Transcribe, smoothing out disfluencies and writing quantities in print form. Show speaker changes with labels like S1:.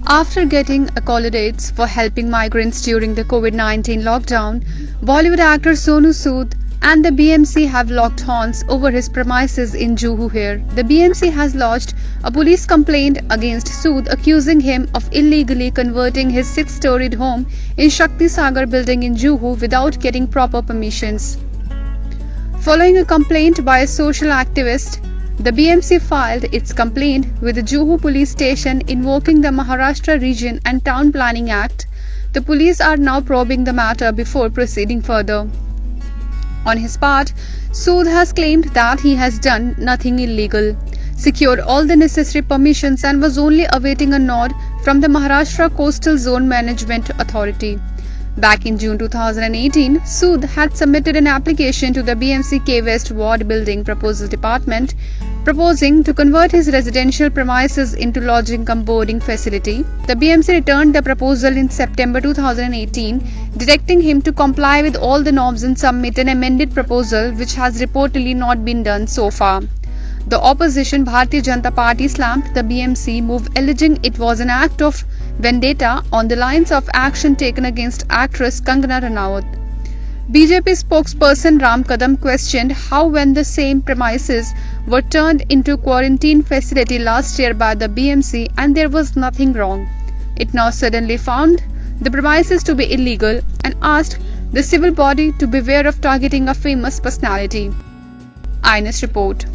S1: After getting accolades for helping migrants during the COVID-19 lockdown, Bollywood actor Sonu Sood and the BMC have locked horns over his premises in Juhu here. The BMC has lodged a police complaint against Sood accusing him of illegally converting his 6-storied home in Shakti Sagar building in Juhu without getting proper permissions. Following a complaint by a social activist, the BMC filed its complaint with the Juhu police station invoking the Maharashtra Region and Town Planning Act. The police are now probing the matter before proceeding further. On his part, Sood has claimed that he has done nothing illegal, secured all the necessary permissions and was only awaiting a nod from the Maharashtra Coastal Zone Management Authority. Back in June 2018, Sood had submitted an application to the BMC K West Ward Building Proposal Department proposing to convert his residential premises into lodging cum boarding facility. The BMC returned the proposal in September 2018, directing him to comply with all the norms and submit an amended proposal, which has reportedly not been done so far. The opposition Bharatiya Janata Party slammed the BMC move, alleging it was an act of vendetta on the lines of action taken against actress Kangana Ranaut. BJP spokesperson Ram Kadam questioned how when the same premises were turned into quarantine facility last year by the BMC and there was nothing wrong, it now suddenly found the premises to be illegal and asked the civil body to beware of targeting a famous personality. INS report.